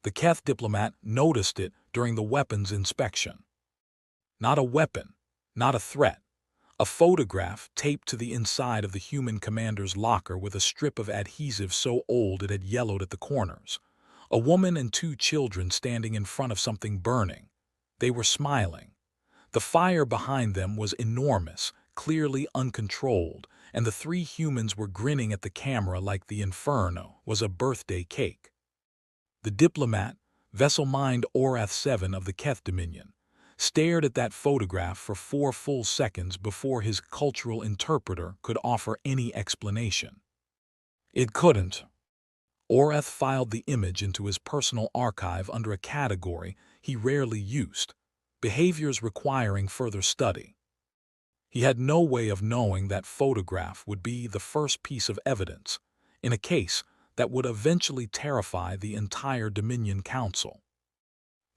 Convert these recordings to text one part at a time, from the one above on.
The Keth diplomat noticed it during the weapons inspection. Not a weapon, not a threat. A photograph taped to the inside of the human commander's locker with a strip of adhesive so old it had yellowed at the corners. A woman and two children standing in front of something burning. They were smiling. The fire behind them was enormous, clearly uncontrolled, and the three humans were grinning at the camera like the inferno was a birthday cake. The diplomat, vessel-mind Orath 7 of the Keth Dominion, stared at that photograph for 4 full seconds before his cultural interpreter could offer any explanation. It couldn't. Orath filed the image into his personal archive under a category he rarely used, behaviors requiring further study. He had no way of knowing that photograph would be the first piece of evidence in a case that would eventually terrify the entire Dominion Council.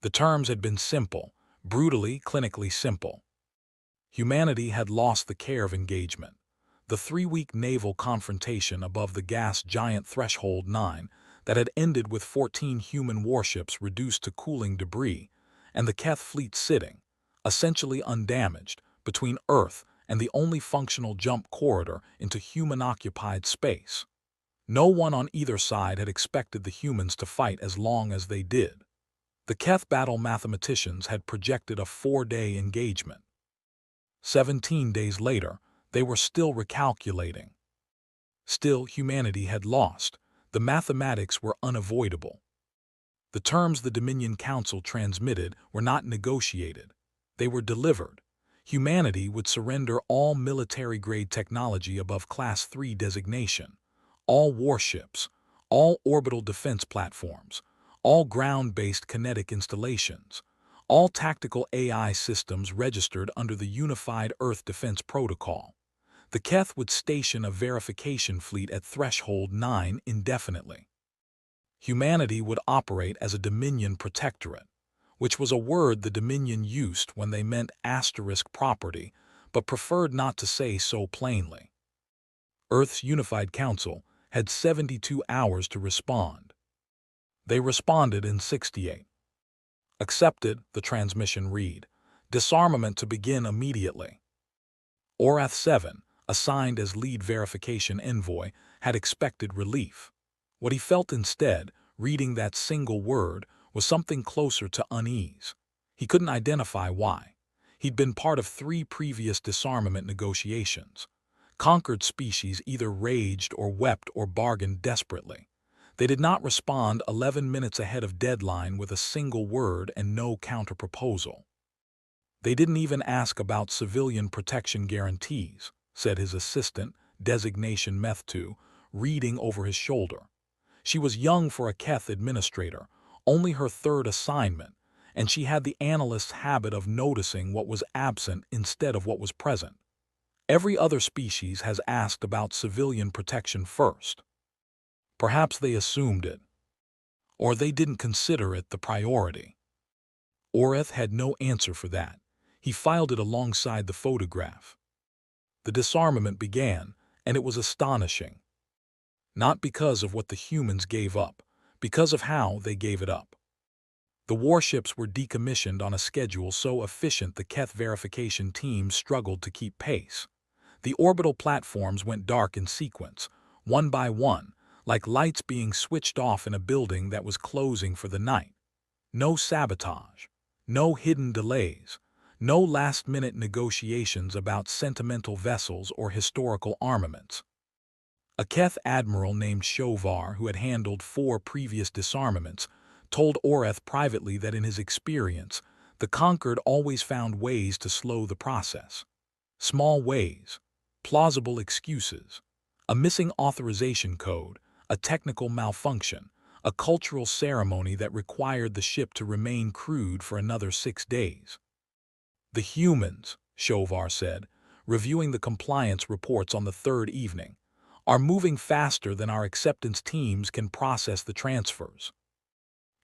The terms had been simple, brutally, clinically simple. Humanity had lost the care of engagement. The 3-week naval confrontation above the gas giant Threshold 9 that had ended with 14 human warships reduced to cooling debris, and the Keth fleet sitting, essentially undamaged, between Earth and the only functional jump corridor into human-occupied space. No one on either side had expected the humans to fight as long as they did. The Keth battle mathematicians had projected a 4-day engagement. 17 days later, they were still recalculating. Still, humanity had lost. The mathematics were unavoidable. The terms the Dominion Council transmitted were not negotiated. They were delivered. Humanity would surrender all military-grade technology above Class 3 designation, all warships, all orbital defense platforms, all ground-based kinetic installations, all tactical AI systems registered under the Unified Earth Defense Protocol. The Keth would station a verification fleet at Threshold 9 indefinitely. Humanity would operate as a Dominion protectorate, which was a word the Dominion used when they meant asterisk property, but preferred not to say so plainly. Earth's Unified Council had 72 hours to respond. They responded in 68. Accepted, the transmission read. Disarmament to begin immediately. Orath 7, assigned as lead verification envoy, had expected relief. What he felt instead, reading that single word, was something closer to unease. He couldn't identify why. He'd been part of 3 previous disarmament negotiations. Conquered species either raged or wept or bargained desperately. They did not respond 11 minutes ahead of deadline with a single word and no counterproposal. They didn't even ask about civilian protection guarantees, said his assistant, designation Meth2, reading over his shoulder. She was young for a Keth administrator, only her 3rd assignment, and she had the analyst's habit of noticing what was absent instead of what was present. Every other species has asked about civilian protection first. Perhaps they assumed it, or they didn't consider it the priority. Orath had no answer for that. He filed it alongside the photograph. The disarmament began, and it was astonishing. Not because of what the humans gave up, because of how they gave it up. The warships were decommissioned on a schedule so efficient the Keth verification team struggled to keep pace. The orbital platforms went dark in sequence, one by one, like lights being switched off in a building that was closing for the night. No sabotage, no hidden delays, no last-minute negotiations about sentimental vessels or historical armaments. A Keth admiral named Shovar, who had handled 4 previous disarmaments, told Orath privately that in his experience, the conquered always found ways to slow the process. Small ways, plausible excuses, a missing authorization code, a technical malfunction, a cultural ceremony that required the ship to remain crewed for another 6 days. The humans, Shovar said, reviewing the compliance reports on the 3rd evening, are moving faster than our acceptance teams can process the transfers.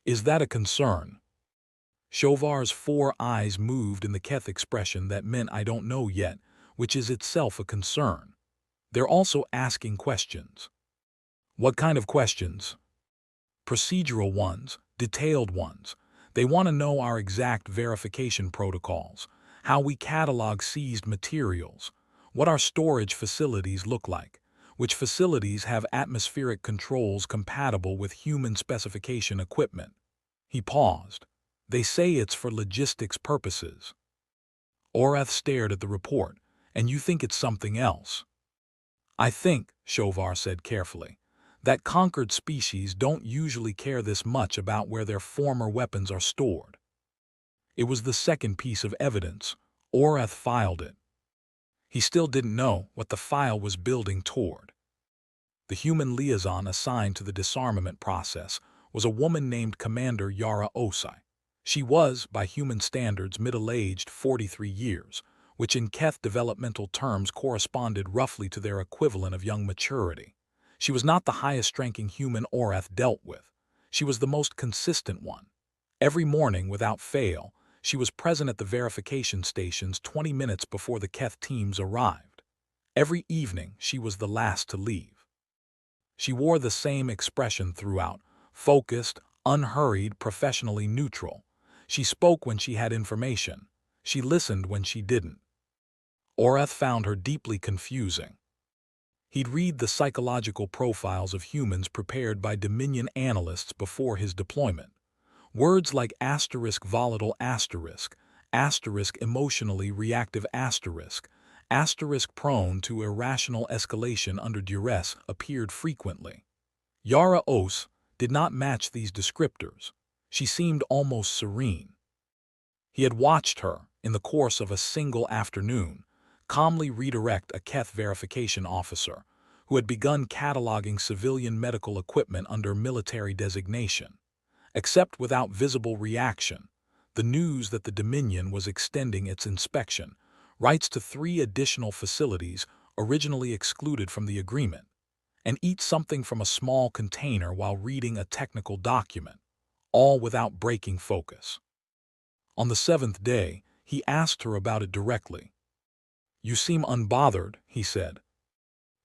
Is that a concern? Shovar's 4 eyes moved in the Keth expression that meant I don't know yet, which is itself a concern. They're also asking questions. What kind of questions? Procedural ones, detailed ones. They want to know our exact verification protocols, how we catalog seized materials, what our storage facilities look like, which facilities have atmospheric controls compatible with human specification equipment. He paused. They say it's for logistics purposes. Orath stared at the report. And you think it's something else? I think, Shovar said carefully, that conquered species don't usually care this much about where their former weapons are stored. It was the second piece of evidence. Orath filed it. He still didn't know what the file was building toward. The human liaison assigned to the disarmament process was a woman named Commander Yara Osai. She was, by human standards, middle-aged, 43 years, which in Keth developmental terms corresponded roughly to their equivalent of young maturity. She was not the highest-ranking human Orath dealt with. She was the most consistent one. Every morning, without fail, she was present at the verification stations 20 minutes before the Keth teams arrived. Every evening, she was the last to leave. She wore the same expression throughout, focused, unhurried, professionally neutral. She spoke when she had information. She listened when she didn't. Orath found her deeply confusing. He'd read the psychological profiles of humans prepared by Dominion analysts before his deployment. Words like asterisk volatile asterisk, asterisk emotionally reactive asterisk, asterisk prone to irrational escalation under duress appeared frequently. Yara Os did not match these descriptors. She seemed almost serene. He had watched her, in the course of a single afternoon, calmly redirect a Keth verification officer who had begun cataloging civilian medical equipment under military designation. Except without visible reaction, the news that the Dominion was extending its inspection rights to 3 additional facilities originally excluded from the agreement, and eat something from a small container while reading a technical document, all without breaking focus. On the 7th day, he asked her about it directly. "You seem unbothered," he said.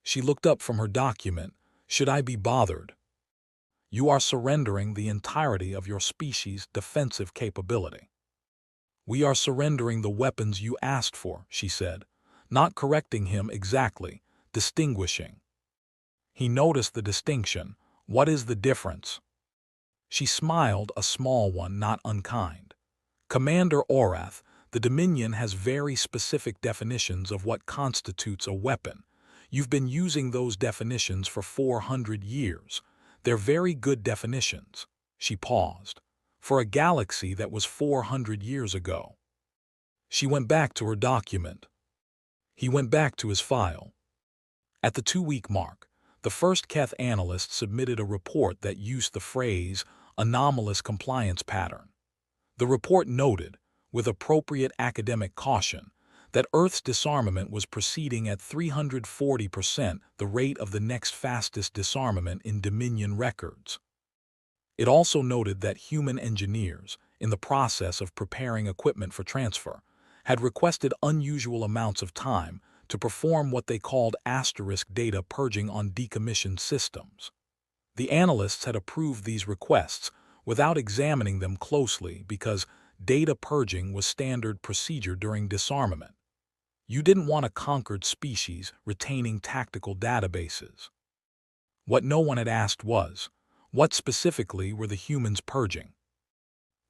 She looked up from her document. "Should I be bothered? You are surrendering the entirety of your species' defensive capability." "We are surrendering the weapons you asked for," she said, not correcting him exactly, distinguishing. He noticed the distinction. "What is the difference?" She smiled, a small one, not unkind. "Commander Orath, the Dominion has very specific definitions of what constitutes a weapon. You've been using those definitions for 400 years. They're very good definitions." She paused. "For a galaxy that was 400 years ago." She went back to her document. He went back to his file. At the 2-week mark, the first Keth analyst submitted a report that used the phrase anomalous compliance pattern. The report noted, with appropriate academic caution, that Earth's disarmament was proceeding at 340% the rate of the next fastest disarmament in Dominion records. It also noted that human engineers, in the process of preparing equipment for transfer, had requested unusual amounts of time to perform what they called asterisk data purging on decommissioned systems. The analysts had approved these requests without examining them closely because data purging was standard procedure during disarmament. You didn't want a conquered species retaining tactical databases. What no one had asked was, what specifically were the humans purging?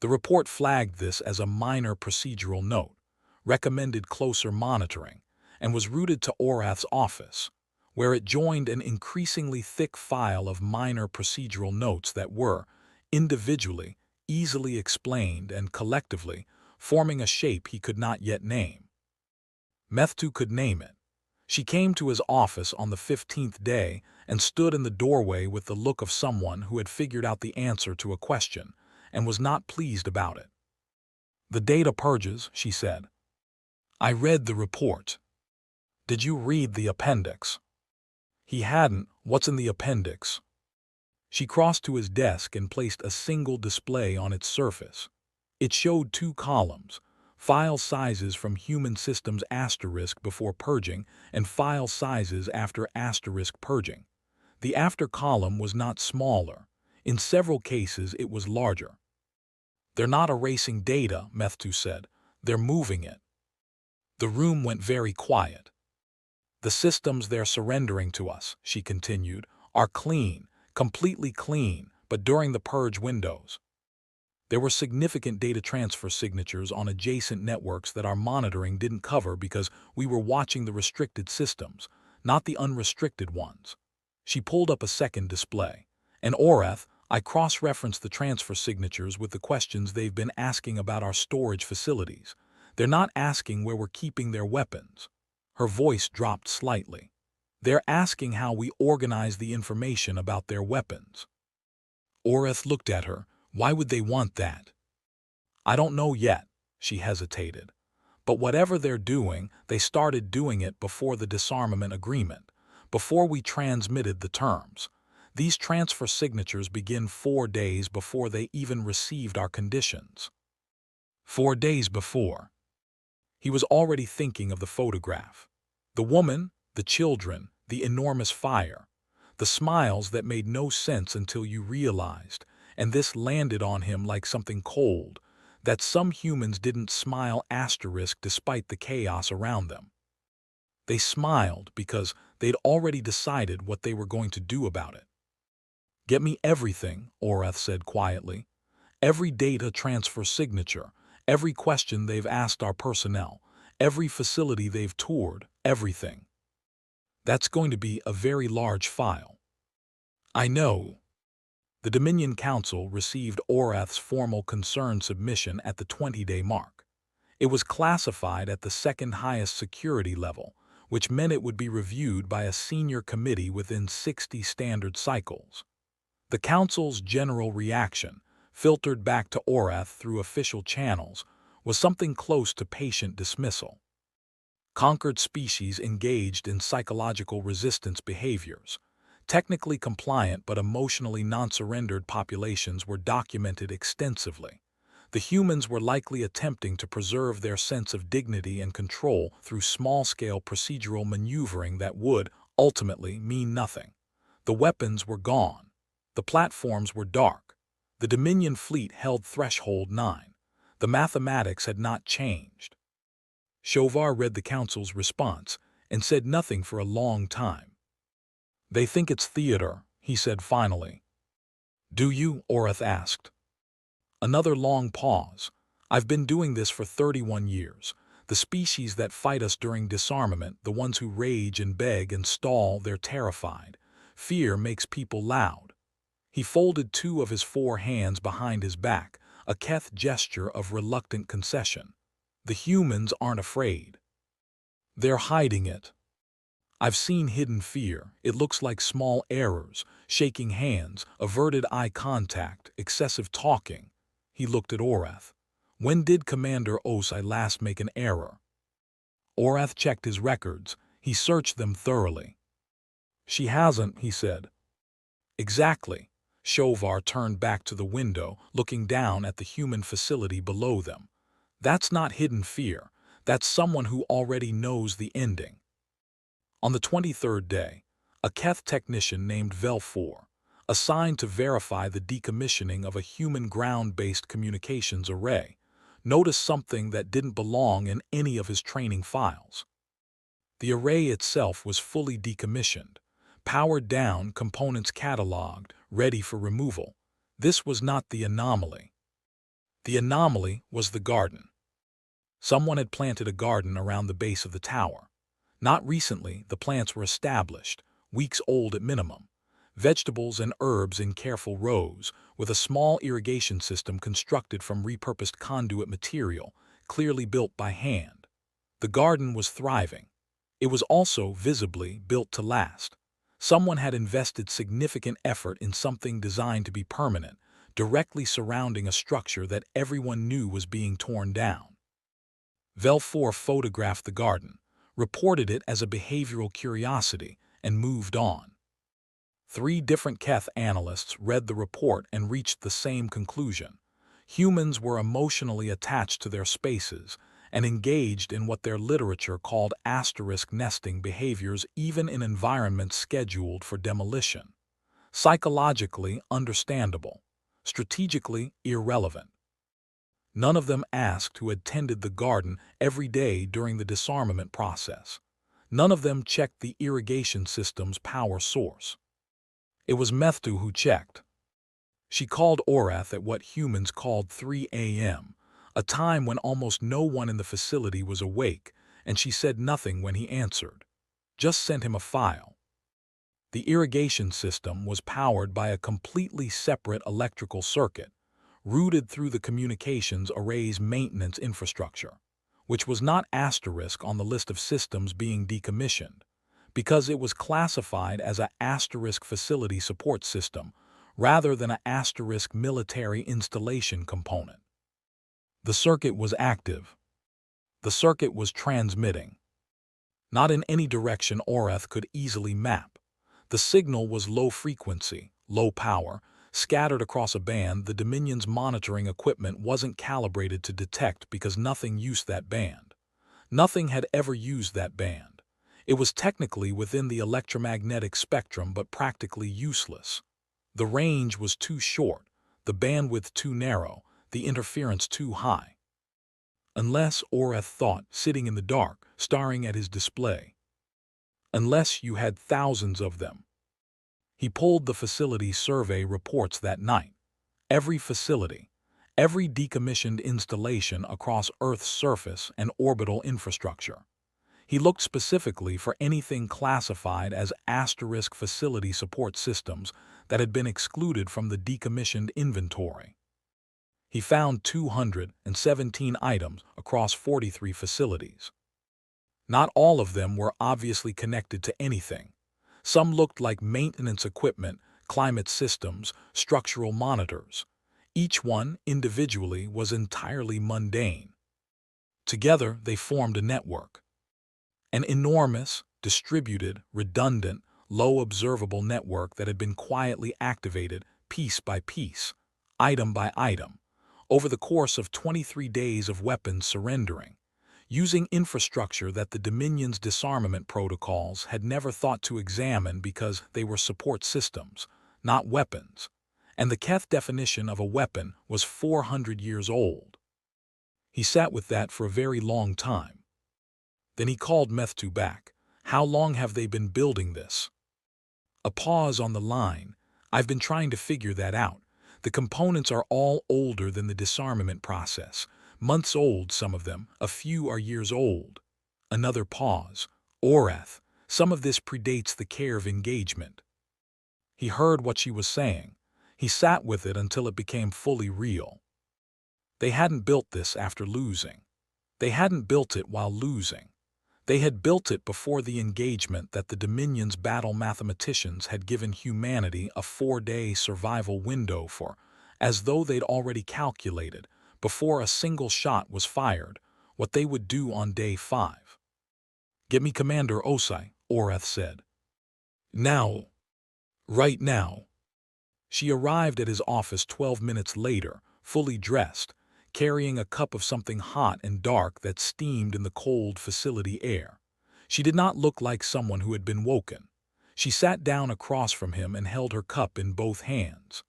The report flagged this as a minor procedural note, recommended closer monitoring, and was routed to Orath's office, where it joined an increasingly thick file of minor procedural notes that were, individually, easily explained and collectively, forming a shape he could not yet name. Methtu could name it. She came to his office on the 15th day and stood in the doorway with the look of someone who had figured out the answer to a question and was not pleased about it. "The data purges," she said. "I read the report." "Did you read the appendix?" He hadn't. "What's in the appendix?" She crossed to his desk and placed a single display on its surface. It showed 2 columns, file sizes from human systems asterisk before purging and file sizes after asterisk purging. The after column was not smaller. In several cases, it was larger. "They're not erasing data," Methtu said. "They're moving it." The room went very quiet. "The systems they're surrendering to us," she continued, "are clean, completely clean, but during the purge windows. There were significant data transfer signatures on adjacent networks that our monitoring didn't cover because we were watching the restricted systems, not the unrestricted ones." She pulled up a second display. "And Orath, I cross-referenced the transfer signatures with the questions they've been asking about our storage facilities. They're not asking where we're keeping their weapons." Her voice dropped slightly. "They're asking how we organize the information about their weapons." Orath looked at her. "Why would they want that?" "I don't know yet," she hesitated. "But whatever they're doing, they started doing it before the disarmament agreement, before we transmitted the terms. These transfer signatures begin 4 days before they even received our conditions." 4 days before. He was already thinking of the photograph. The woman, the children, the enormous fire. The smiles that made no sense until you realized, and this landed on him like something cold, that some humans didn't smile asterisk despite the chaos around them. They smiled because they'd already decided what they were going to do about it. "Get me everything," Orath said quietly. "Every data transfer signature, every question they've asked our personnel, every facility they've toured, everything." "That's going to be a very large file." "I know." The Dominion Council received Orath's formal concern submission at the 20-day mark. It was classified at the second highest security level, which meant it would be reviewed by a senior committee within 60 standard cycles. The Council's general reaction, filtered back to Orath through official channels, was something close to patient dismissal. Conquered species engaged in psychological resistance behaviors. Technically compliant but emotionally non-surrendered populations were documented extensively. The humans were likely attempting to preserve their sense of dignity and control through small-scale procedural maneuvering that would, ultimately, mean nothing. The weapons were gone. The platforms were dark. The Dominion fleet held Threshold 9. The mathematics had not changed. Shovar read the Council's response and said nothing for a long time. "They think it's theater," he said finally. "Do you?" Orath asked. Another long pause. "I've been doing this for 31 years. The species that fight us during disarmament, the ones who rage and beg and stall, they're terrified. Fear makes people loud." He folded 2 of his 4 hands behind his back, a Keth gesture of reluctant concession. "The humans aren't afraid. They're hiding it. I've seen hidden fear. It looks like small errors, shaking hands, averted eye contact, excessive talking." He looked at Orath. "When did Commander Osai last make an error?" Orath checked his records. He searched them thoroughly. "She hasn't," he said. "Exactly." Shovar turned back to the window, looking down at the human facility below them. "That's not hidden fear. That's someone who already knows the ending." On the 23rd day, a Keth technician named Vel4, assigned to verify the decommissioning of a human ground-based communications array, noticed something that didn't belong in any of his training files. The array itself was fully decommissioned, powered down, components cataloged, ready for removal. This was not the anomaly. The anomaly was the garden. Someone had planted a garden around the base of the tower. Not recently, the plants were established, weeks old at minimum. Vegetables and herbs in careful rows, with a small irrigation system constructed from repurposed conduit material, clearly built by hand. The garden was thriving. It was also, visibly, built to last. Someone had invested significant effort in something designed to be permanent, directly surrounding a structure that everyone knew was being torn down. Vel4 photographed the garden, reported it as a behavioral curiosity, and moved on. 3 different Keth analysts read the report and reached the same conclusion. Humans were emotionally attached to their spaces and engaged in what their literature called asterisk nesting behaviors even in environments scheduled for demolition. psychologically understandable, strategically irrelevant. None of them asked who had tended the garden every day during the disarmament process. None of them checked the irrigation system's power source. It was Methtu who checked. She called Orath at what humans called 3 a.m., a time when almost no one in the facility was awake, and she said nothing when he answered. Just sent him a file. The irrigation system was powered by a completely separate electrical circuit, routed through the communications array's maintenance infrastructure, which was not asterisk on the list of systems being decommissioned, because it was classified as a asterisk facility support system rather than a asterisk military installation component. The circuit was active. The circuit was transmitting. Not in any direction Orath could easily map. The signal was low frequency, low power, scattered across a band the Dominion's monitoring equipment wasn't calibrated to detect because nothing used that band. Nothing had ever used that band. It was technically within the electromagnetic spectrum but practically useless. The range was too short, the bandwidth too narrow, the interference too high. Unless, Orath thought, sitting in the dark, staring at his display. Unless you had thousands of them. He pulled the facility survey reports that night. Every facility, every decommissioned installation across Earth's surface and orbital infrastructure. He looked specifically for anything classified as asterisk facility support systems that had been excluded from the decommissioned inventory. He found 217 items across 43 facilities. Not all of them were obviously connected to anything. Some looked like maintenance equipment, climate systems, structural monitors. Each one, individually, was entirely mundane. Together, they formed a network. An enormous, distributed, redundant, low observable network that had been quietly activated piece by piece, item by item, over the course of 23 days of weapons surrendering, using infrastructure that the Dominion's disarmament protocols had never thought to examine because they were support systems, not weapons, and the Keth definition of a weapon was 400 years old. He sat with that for a very long time. Then he called Methtu back. How long have they been building this? A pause on the line. I've been trying to figure that out. The components are all older than the disarmament process. Months old, some of them. A few are years old. Another pause. Orath, some of this predates the care of engagement. He heard what she was saying. He sat with it until it became fully real. They hadn't built this after losing. They hadn't built it while losing. They had built it before the engagement that the Dominion's battle mathematicians had given humanity a 4-day survival window for, as though they'd already calculated, before a single shot was fired, what they would do on day 5. "Get me Commander Osai," Orath said. "Now. Right now." She arrived at his office 12 minutes later, fully dressed, carrying a cup of something hot and dark that steamed in the cold facility air. She did not look like someone who had been woken. She sat down across from him and held her cup in both hands.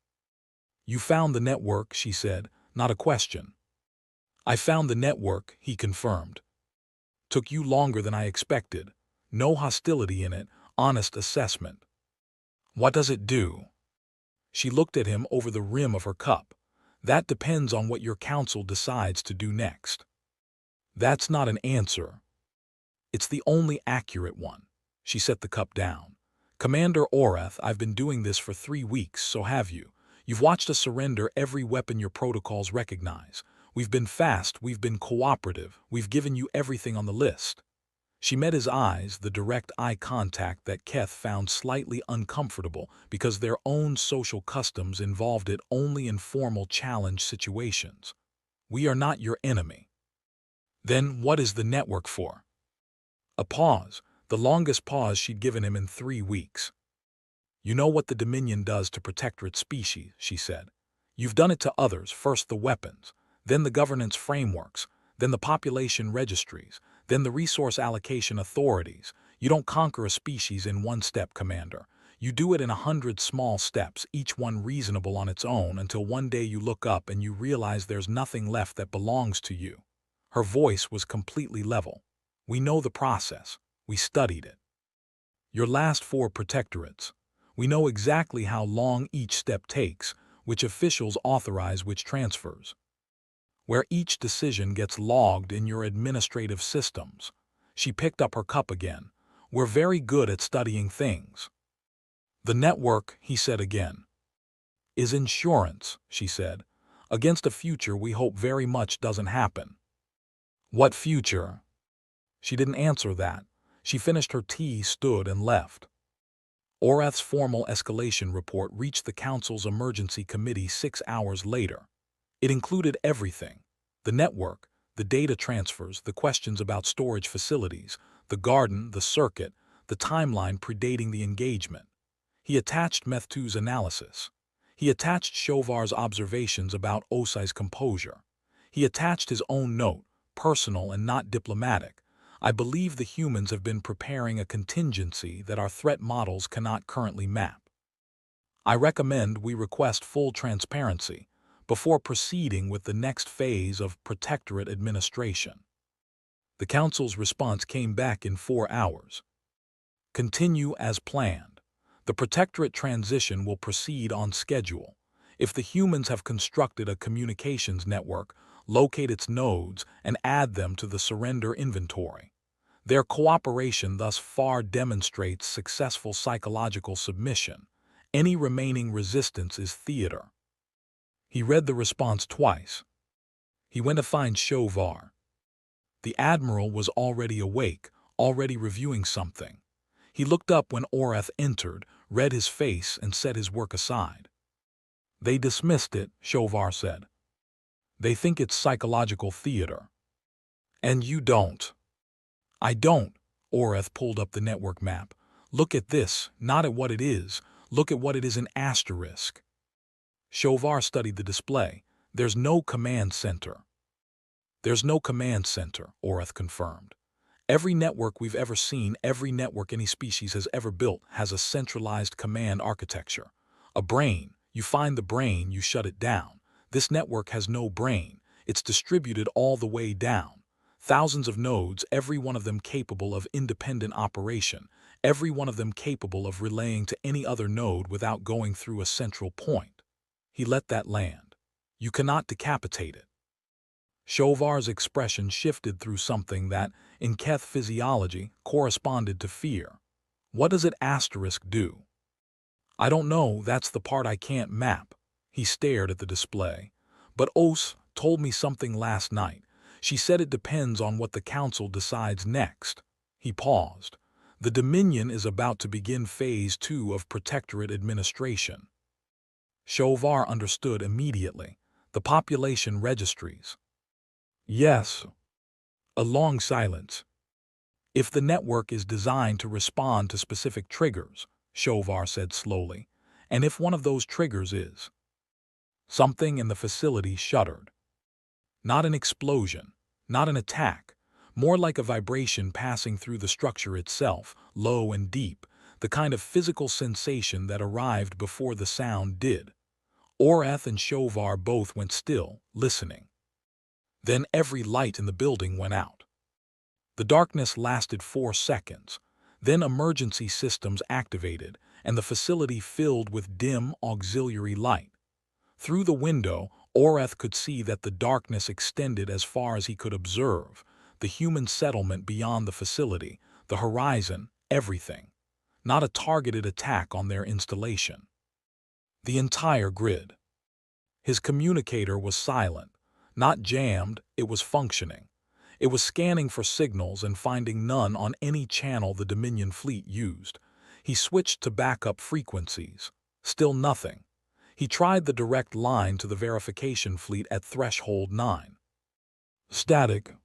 "You found the network," she said, not a question. "I found the network," he confirmed. "Took you longer than I expected. No hostility in it, honest assessment." "What does it do?" She looked at him over the rim of her cup. "That depends on what your council decides to do next." "That's not an answer." "It's the only accurate one." She set the cup down. "Commander Orath, I've been doing this for 3 weeks, so have you. You've watched us surrender every weapon your protocols recognize. We've been fast, we've been cooperative, we've given you everything on the list." She met his eyes, the direct eye contact that Keth found slightly uncomfortable because their own social customs involved it only in formal challenge situations. "We are not your enemy." "Then what is the network for?" A pause, the longest pause she'd given him in 3 weeks. "You know what the Dominion does to protect its species," she said. "You've done it to others, first the weapons, then the governance frameworks, then the population registries, then the resource allocation authorities. You don't conquer a species in one step, Commander. You do it in 100 small steps, each one reasonable on its own, until one day you look up and you realize there's nothing left that belongs to you. Her voice was completely level. We know the process. We studied it. Your last 4 protectorates. We know exactly how long each step takes, which officials authorize which transfers, where each decision gets logged in your administrative systems. She picked up her cup again. We're very good at studying things. The network, he said again, is insurance, she said, against a future we hope very much doesn't happen. What future? She didn't answer that. She finished her tea, stood, and left. Orath's formal escalation report reached the Council's Emergency Committee 6 hours later. It included everything: the network, the data transfers, the questions about storage facilities, the garden, the circuit, the timeline predating the engagement. He attached Methtu's analysis. He attached Shovar's observations about Osai's composure. He attached his own note, personal and not diplomatic. I believe the humans have been preparing a contingency that our threat models cannot currently map. I recommend we request full transparency before proceeding with the next phase of protectorate administration. The Council's response came back in 4 hours. Continue as planned. The protectorate transition will proceed on schedule. If the humans have constructed a communications network, locate its nodes, and add them to the surrender inventory. Their cooperation thus far demonstrates successful psychological submission. Any remaining resistance is theater. He read the response twice. He went to find Shovar. The Admiral was already awake, already reviewing something. He looked up when Orath entered, read his face, and set his work aside. They dismissed it, Shovar said. They think it's psychological theater. And you don't. I don't. Orath pulled up the network map. Look at this, not at what it is. Look at what it is in asterisk. Shovar studied the display. There's no command center. There's no command center, Orath confirmed. Every network we've ever seen, every network any species has ever built, has a centralized command architecture. A brain. You find the brain, you shut it down. This network has no brain. It's distributed all the way down. Thousands of nodes, every one of them capable of independent operation, every one of them capable of relaying to any other node without going through a central point. He let that land. You cannot decapitate it. Shovar's expression shifted through something that, in Keth physiology, corresponded to fear. What does it asterisk do? I don't know, that's the part I can't map. He stared at the display. But Os told me something last night. She said it depends on what the Council decides next. He paused. The Dominion is about to begin Phase 2 of Protectorate administration. Shovar understood immediately. The population registries. Yes. A long silence. If the network is designed to respond to specific triggers, Shovar said slowly, and if one of those triggers is... Something in the facility shuddered. Not an explosion, not an attack, more like a vibration passing through the structure itself, low and deep, the kind of physical sensation that arrived before the sound did. Orath and Shovar both went still, listening. Then every light in the building went out. The darkness lasted 4 seconds. Then emergency systems activated, and the facility filled with dim auxiliary light. Through the window, Orath could see that the darkness extended as far as he could observe, the human settlement beyond the facility, the horizon, everything. Not a targeted attack on their installation. The entire grid. His communicator was silent. Not jammed, it was functioning. It was scanning for signals and finding none on any channel the Dominion fleet used. He switched to backup frequencies. Still nothing. He tried the direct line to the verification fleet at threshold 9. Static.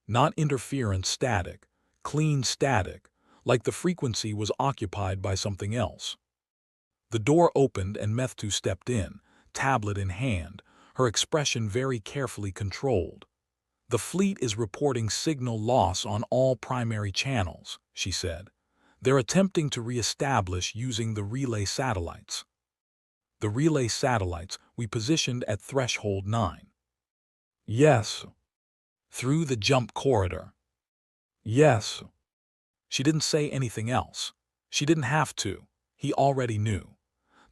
Not interference static. Clean static, like the frequency was occupied by something else. The door opened and Methtu stepped in, tablet in hand, her expression very carefully controlled. The fleet is reporting signal loss on all primary channels, she said. They're attempting to re-establish using the relay satellites. The relay satellites we positioned at Threshold 9. Yes. Through the jump corridor. Yes. She didn't say anything else. She didn't have to. He already knew.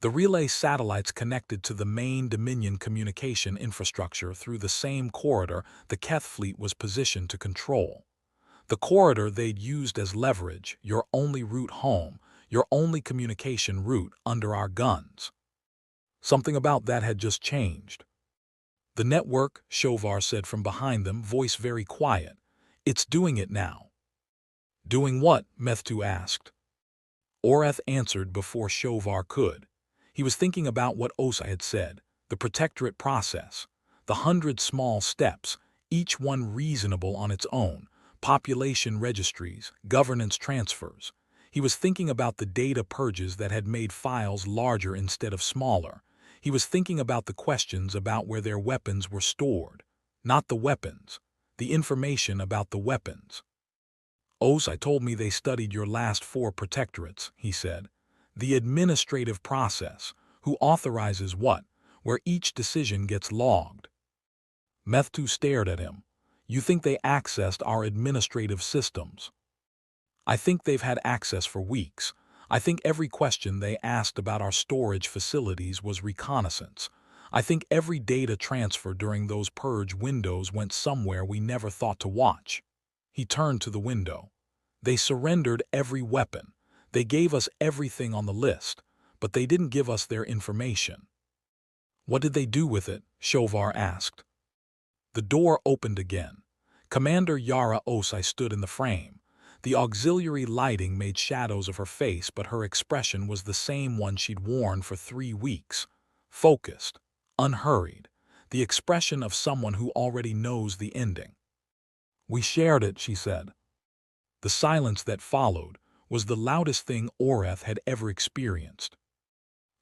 The relay satellites connected to the main Dominion communication infrastructure through the same corridor the Keth fleet was positioned to control. The corridor they'd used as leverage, your only route home, your only communication route under our guns. Something about that had just changed. The network, Shovar said from behind them, voice very quiet. It's doing it now. Doing what? Methtu asked. Oreth answered before Shovar could. He was thinking about what Osa had said, the protectorate process, the 100 small steps, each one reasonable on its own, population registries, governance transfers. He was thinking about the data purges that had made files larger instead of smaller. He was thinking about the questions about where their weapons were stored. Not the weapons, the information about the weapons. Osa told me they studied your last 4 protectorates, he said. The administrative process, who authorizes what, where each decision gets logged. Methtu stared at him. You think they accessed our administrative systems? I think they've had access for weeks. I think every question they asked about our storage facilities was reconnaissance. I think every data transfer during those purge windows went somewhere we never thought to watch. He turned to the window. They surrendered every weapon. They gave us everything on the list, but they didn't give us their information. What did they do with it? Shovar asked. The door opened again. Commander Yara Osai stood in the frame. The auxiliary lighting made shadows of her face, but her expression was the same one she'd worn for 3 weeks. Focused, unhurried, the expression of someone who already knows the ending. We shared it, she said. The silence that followed was the loudest thing Oreth had ever experienced.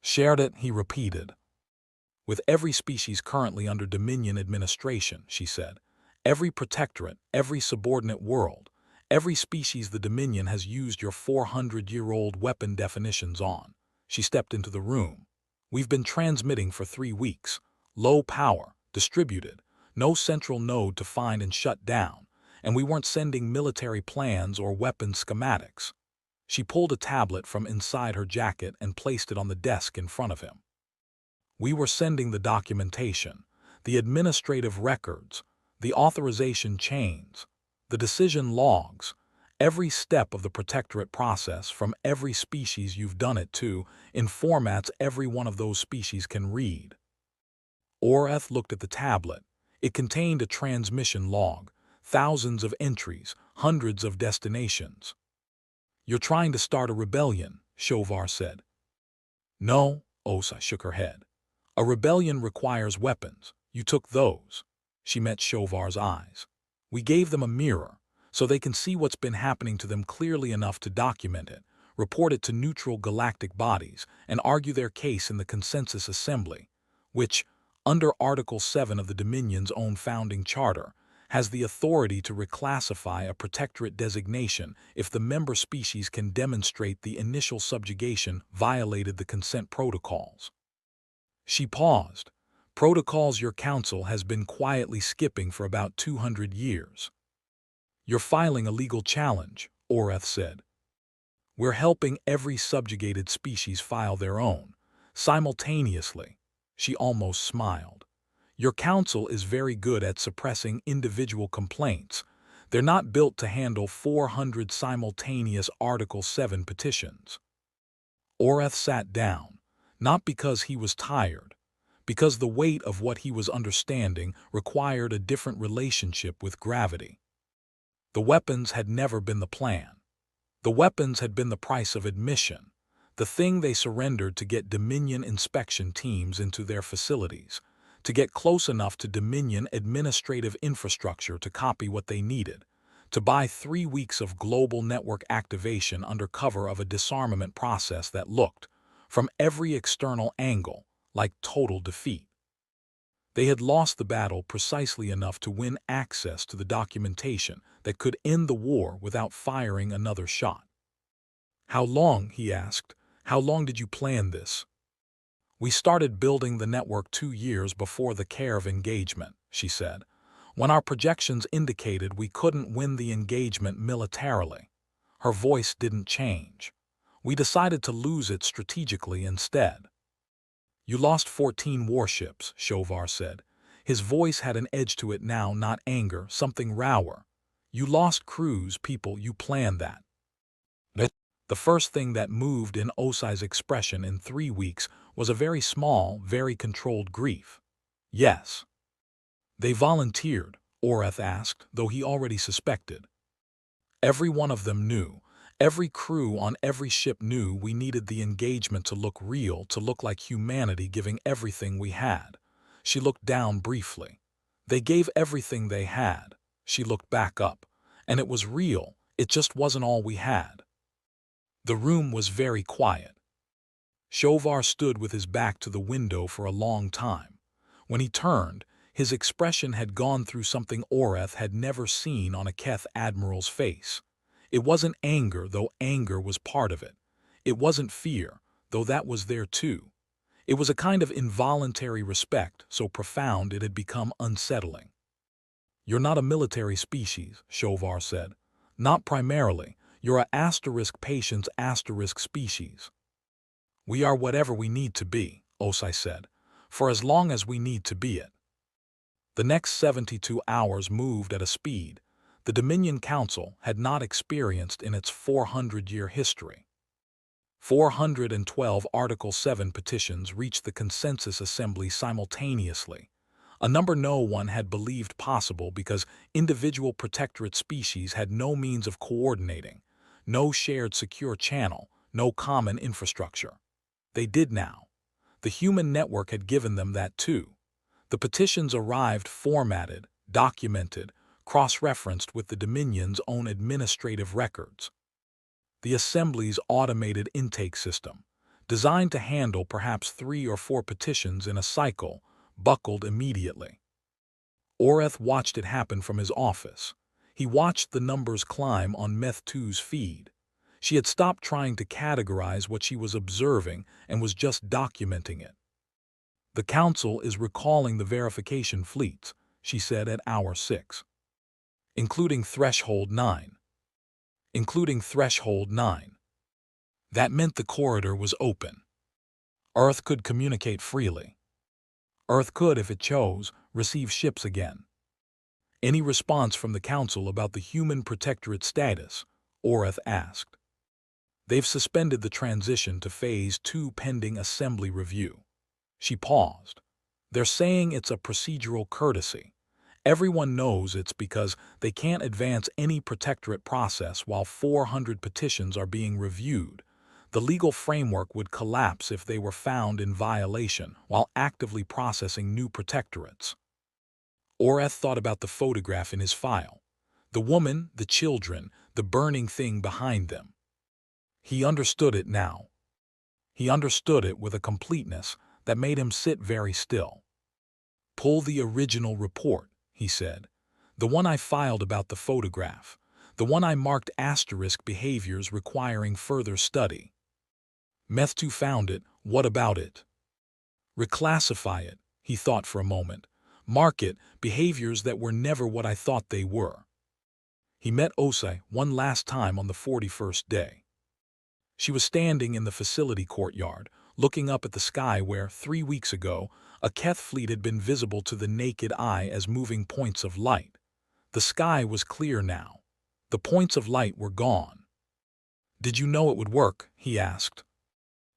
Shared it, he repeated. With every species currently under Dominion administration, she said. Every protectorate, every subordinate world, every species the Dominion has used your 400-year-old weapon definitions on. She stepped into the room. We've been transmitting for 3 weeks. Low power, distributed, no central node to find and shut down, and we weren't sending military plans or weapon schematics. She pulled a tablet from inside her jacket and placed it on the desk in front of him. We were sending the documentation, the administrative records, the authorization chains, the decision logs, every step of the protectorate process from every species you've done it to, in formats every one of those species can read. Oreth looked at the tablet. It contained a transmission log, thousands of entries, hundreds of destinations. You're trying to start a rebellion, Shovar said. No, Osa shook her head. A rebellion requires weapons. You took those. She met Shovar's eyes. We gave them a mirror, so they can see what's been happening to them clearly enough to document it, report it to neutral galactic bodies, and argue their case in the Consensus Assembly, which, under Article 7 of the Dominion's own founding charter, has the authority to reclassify a protectorate designation if the member species can demonstrate the initial subjugation violated the consent protocols. She paused. Protocols your council has been quietly skipping for about 200 years. You're filing a legal challenge, Oreth said. We're helping every subjugated species file their own, simultaneously. She almost smiled. Your council is very good at suppressing individual complaints. They're not built to handle 400 simultaneous Article 7 petitions. Oreth sat down. Not because he was tired, because the weight of what he was understanding required a different relationship with gravity. The weapons had never been the plan. The weapons had been the price of admission, the thing they surrendered to get Dominion inspection teams into their facilities, to get close enough to Dominion administrative infrastructure to copy what they needed, to buy 3 weeks of global network activation under cover of a disarmament process that looked, from every external angle, like total defeat. They had lost the battle precisely enough to win access to the documentation that could end the war without firing another shot. How long, he asked, how long did you plan this? We started building the network 2 years before the care of engagement, she said, when our projections indicated we couldn't win the engagement militarily. Her voice didn't change. We decided to lose it strategically instead. You lost 14 warships, Shovar said. His voice had an edge to it now, not anger, something rower. You lost crews, people, you planned that. The first thing that moved in Osai's expression in 3 weeks was a very small, very controlled grief. Yes. They volunteered, Oreth asked, though he already suspected. Every one of them knew. Every crew on every ship knew we needed the engagement to look real, to look like humanity giving everything we had. She looked down briefly. They gave everything they had. She looked back up. And it was real. It just wasn't all we had. The room was very quiet. Shovar stood with his back to the window for a long time. When he turned, his expression had gone through something Oreth had never seen on a Keth admiral's face. It wasn't anger, though anger was part of it. It wasn't fear, though that was there too. It was a kind of involuntary respect, so profound it had become unsettling. You're not a military species, Shovar said. Not primarily. You're a asterisk patience asterisk species. We are whatever we need to be, Osai said, for as long as we need to be it. The next 72 hours moved at a speed the Dominion Council had not experienced in its 400-year history. 412 Article 7 petitions reached the Consensus Assembly simultaneously, a number no one had believed possible because individual protectorate species had no means of coordinating, no shared secure channel, no common infrastructure. They did now. The human network had given them that too. The petitions arrived formatted, documented, cross-referenced with the Dominion's own administrative records. The Assembly's automated intake system, designed to handle perhaps 3 or 4 petitions in a cycle, buckled immediately. Oreth watched it happen from his office. He watched the numbers climb on Meth 2's feed. She had stopped trying to categorize what she was observing and was just documenting it. The Council is recalling the verification fleets, she said at hour 6. Including Threshold 9. Including Threshold 9. That meant the corridor was open. Earth could communicate freely. Earth could, if it chose, receive ships again. Any response from the Council about the human protectorate status? Oreth asked. They've suspended the transition to Phase 2 pending Assembly review. She paused. They're saying it's a procedural courtesy. Everyone knows it's because they can't advance any protectorate process while 400 petitions are being reviewed. The legal framework would collapse if they were found in violation while actively processing new protectorates. Oreth thought about the photograph in his file. The woman, the children, the burning thing behind them. He understood it now. He understood it with a completeness that made him sit very still. Pull the original report, he said. The one I filed about the photograph. The one I marked asterisk behaviors requiring further study. Meth 2 found it. What about it? Reclassify it, he thought for a moment. Mark it, behaviors that were never what I thought they were. He met Osai one last time on the 41st day. She was standing in the facility courtyard, looking up at the sky where, 3 weeks ago, a Keth fleet had been visible to the naked eye as moving points of light. The sky was clear now. The points of light were gone. Did you know it would work? He asked.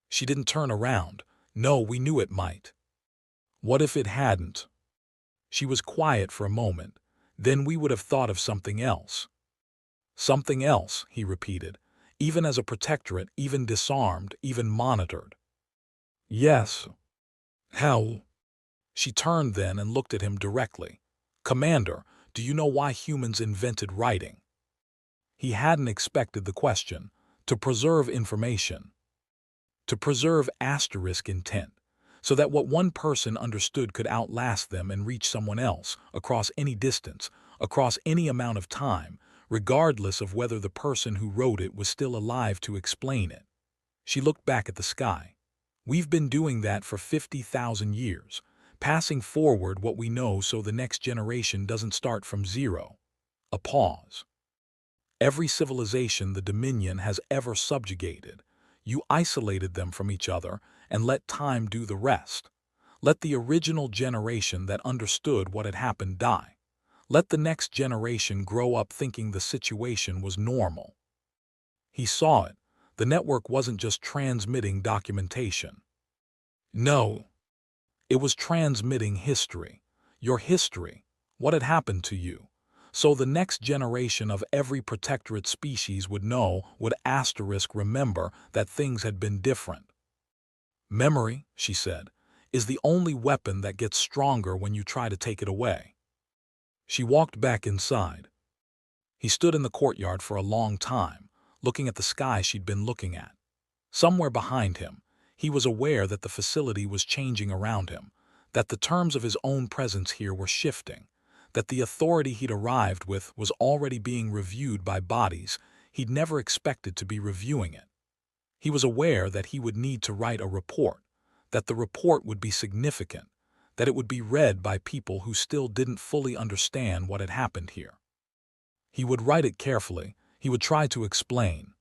She didn't turn around. No, we knew it might. What if it hadn't? She was quiet for a moment. Then we would have thought of something else. Something else, he repeated, even as a protectorate, even disarmed, even monitored. Yes. How? She turned then and looked at him directly. Commander, do you know why humans invented writing? He hadn't expected the question. To preserve information. To preserve asterisk intent, so that what one person understood could outlast them and reach someone else, across any distance, across any amount of time, regardless of whether the person who wrote it was still alive to explain it. She looked back at the sky. We've been doing that for 50,000 years, passing forward what we know so the next generation doesn't start from zero. A pause. Every civilization the Dominion has ever subjugated, you isolated them from each other and let time do the rest. Let the original generation that understood what had happened die. Let the next generation grow up thinking the situation was normal. He saw it. The network wasn't just transmitting documentation. No, it was transmitting history. Your history, what had happened to you. So the next generation of every protectorate species would know, would asterisk remember, that things had been different. Memory, she said, is the only weapon that gets stronger when you try to take it away. She walked back inside. He stood in the courtyard for a long time, looking at the sky she'd been looking at. Somewhere behind him, he was aware that the facility was changing around him, that the terms of his own presence here were shifting, that the authority he'd arrived with was already being reviewed by bodies he'd never expected to be reviewing it. He was aware that he would need to write a report, that the report would be significant, that it would be read by people who still didn't fully understand what had happened here. He would write it carefully, he would try to explain.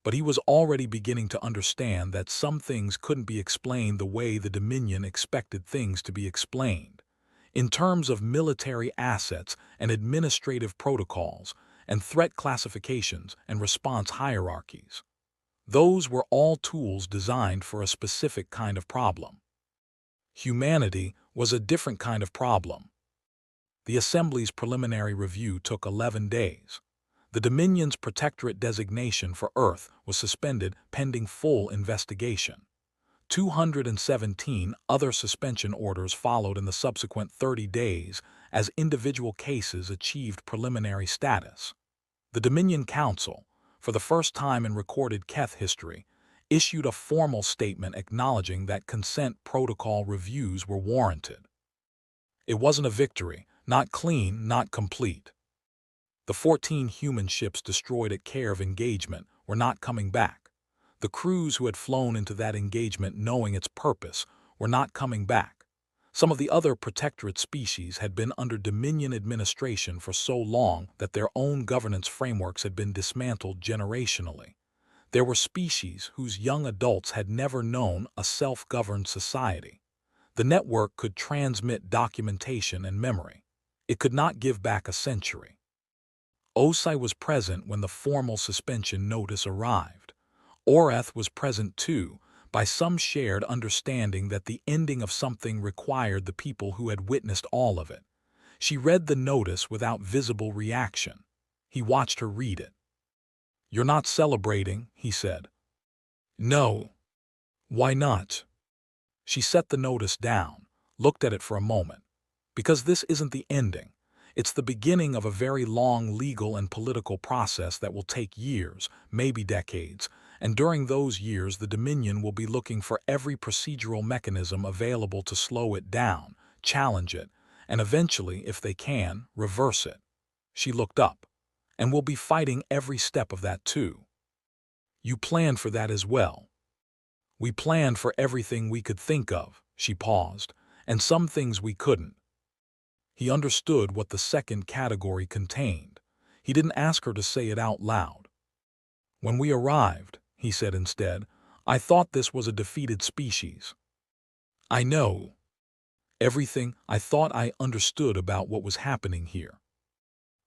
But he was already beginning to understand that some things couldn't be explained the way the Dominion expected things to be explained, in terms of military assets and administrative protocols and threat classifications and response hierarchies. Those were all tools designed for a specific kind of problem. Humanity was a different kind of problem. The Assembly's preliminary review took 11 days. The Dominion's protectorate designation for Earth was suspended pending full investigation. 217 other suspension orders followed in the subsequent 30 days as individual cases achieved preliminary status. The Dominion Council, for the first time in recorded Keth history, issued a formal statement acknowledging that consent protocol reviews were warranted. It wasn't a victory, not clean, not complete. The 14 human ships destroyed at Care of Engagement were not coming back. The crews who had flown into that engagement knowing its purpose were not coming back. Some of the other protectorate species had been under Dominion administration for so long that their own governance frameworks had been dismantled generationally. There were species whose young adults had never known a self-governed society. The network could transmit documentation and memory. It could not give back a century. Sci was present when the formal suspension notice arrived. Orcs was present too, by some shared understanding that the ending of something required the people who had witnessed all of it. She read the notice without visible reaction. He watched her read it. "You're not celebrating," he said. "No." "Why not?" She set the notice down, looked at it for a moment. "Because this isn't the ending. It's the beginning of a very long legal and political process that will take years, maybe decades, and during those years the Dominion will be looking for every procedural mechanism available to slow it down, challenge it, and eventually, if they can, reverse it." She looked up. "And we'll be fighting every step of that too." "You planned for that as well." "We planned for everything we could think of," she paused, "and some things we couldn't." He understood what the second category contained. He didn't ask her to say it out loud. "When we arrived," he said instead, "I thought this was a defeated species." "I know. Everything I thought I understood about what was happening here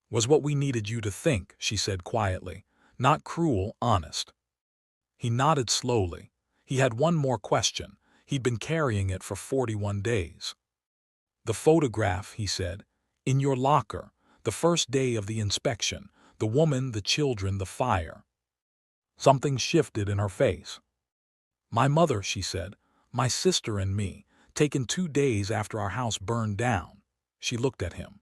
was what we needed you to think," she said quietly, "not cruel, honest." He nodded slowly. He had one more question. He'd been carrying it for 41 days. "The photograph," he said, "in your locker, the first day of the inspection, the woman, the children, the fire." Something shifted in her face. "My mother," she said, "my sister and me, taken 2 days after our house burned down." She looked at him.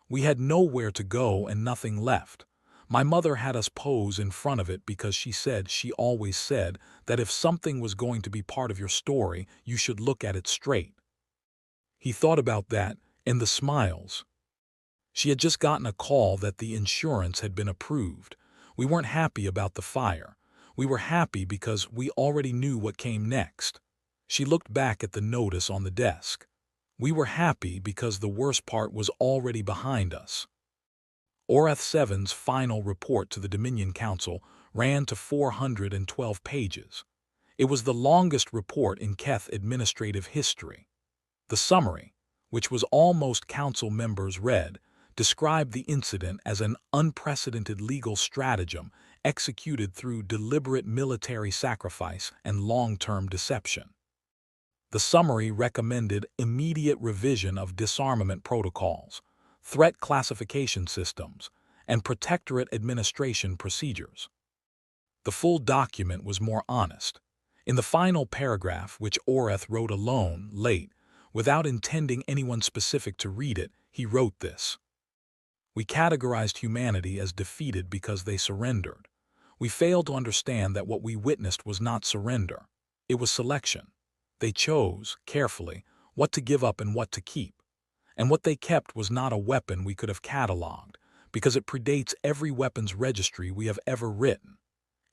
"We had nowhere to go and nothing left. My mother had us pose in front of it because she always said that if something was going to be part of your story, you should look at it straight." He thought about that, and the smiles. She had just gotten a call that the insurance had been approved. We weren't happy about the fire. We were happy because we already knew what came next. She looked back at the notice on the desk. We were happy because the worst part was already behind us. Orath 7's final report to the Dominion Council ran to 412 pages. It was the longest report in Keth administrative history. The summary, which was all most council members read, described the incident as an unprecedented legal stratagem executed through deliberate military sacrifice and long-term deception. The summary recommended immediate revision of disarmament protocols, threat classification systems, and protectorate administration procedures. The full document was more honest. In the final paragraph, which Orath wrote alone, late, without intending anyone specific to read it, he wrote this: "We categorized humanity as defeated because they surrendered. We failed to understand that what we witnessed was not surrender. It was selection. They chose, carefully, what to give up and what to keep. And what they kept was not a weapon we could have cataloged, because it predates every weapons registry we have ever written.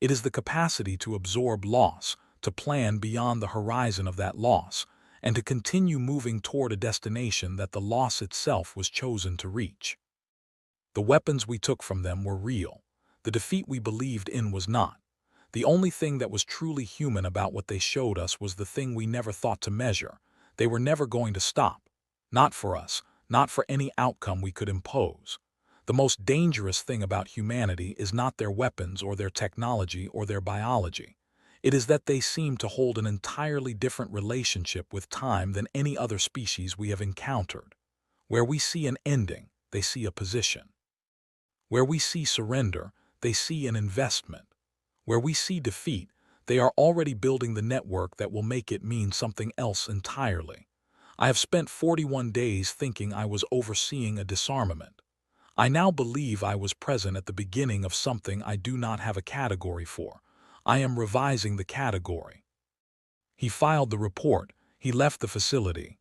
It is the capacity to absorb loss, to plan beyond the horizon of that loss, and to continue moving toward a destination that the loss itself was chosen to reach. The weapons we took from them were real. The defeat we believed in was not. The only thing that was truly human about what they showed us was the thing we never thought to measure. They were never going to stop. Not for us, not for any outcome we could impose. The most dangerous thing about humanity is not their weapons or their technology or their biology. It is that they seem to hold an entirely different relationship with time than any other species we have encountered. Where we see an ending, they see a position. Where we see surrender, they see an investment. Where we see defeat, they are already building the network that will make it mean something else entirely. I have spent 41 days thinking I was overseeing a disarmament. I now believe I was present at the beginning of something I do not have a category for. I am revising the category." He filed the report. He left the facility.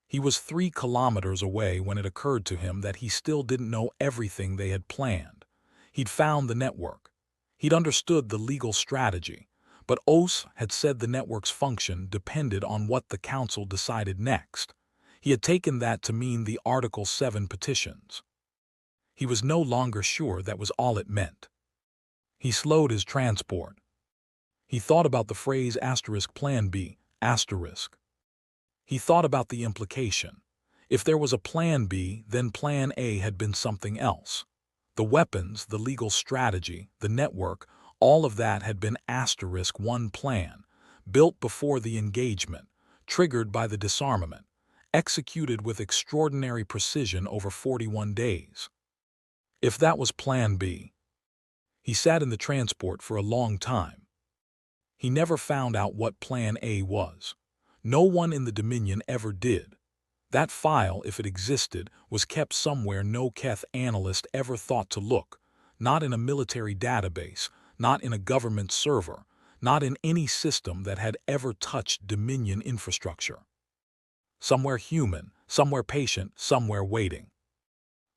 He was 3 kilometers away when it occurred to him that he still didn't know everything they had planned. He'd found the network. He'd understood the legal strategy, but Os had said the network's function depended on what the council decided next. He had taken that to mean the Article 7 petitions. He was no longer sure that was all it meant. He slowed his transport. He thought about the phrase asterisk plan B, asterisk. He thought about the implication. If there was a plan B, then plan A had been something else. The weapons, the legal strategy, the network, all of that had been asterisk one plan, built before the engagement, triggered by the disarmament, executed with extraordinary precision over 41 days. If that was plan B. He sat in the transport for a long time. He never found out what plan A was. No one in the Dominion ever did. That file, if it existed, was kept somewhere no Keth analyst ever thought to look, not in a military database, not in a government server, not in any system that had ever touched Dominion infrastructure. Somewhere human, somewhere patient, somewhere waiting.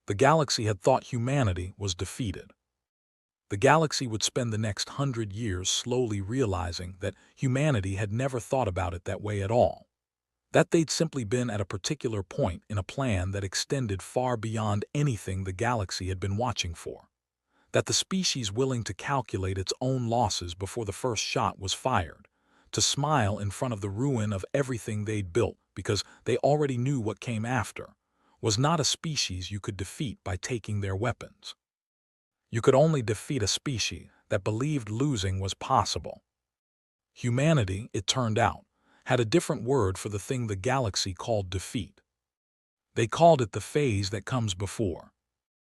The galaxy had thought humanity was defeated. The galaxy would spend the next 100 years slowly realizing that humanity had never thought about it that way at all. That they'd simply been at a particular point in a plan that extended far beyond anything the galaxy had been watching for. That the species willing to calculate its own losses before the first shot was fired, to smile in front of the ruin of everything they'd built because they already knew what came after, was not a species you could defeat by taking their weapons. You could only defeat a species that believed losing was possible. Humanity, it turned out, had a different word for the thing the galaxy called defeat. They called it the phase that comes before.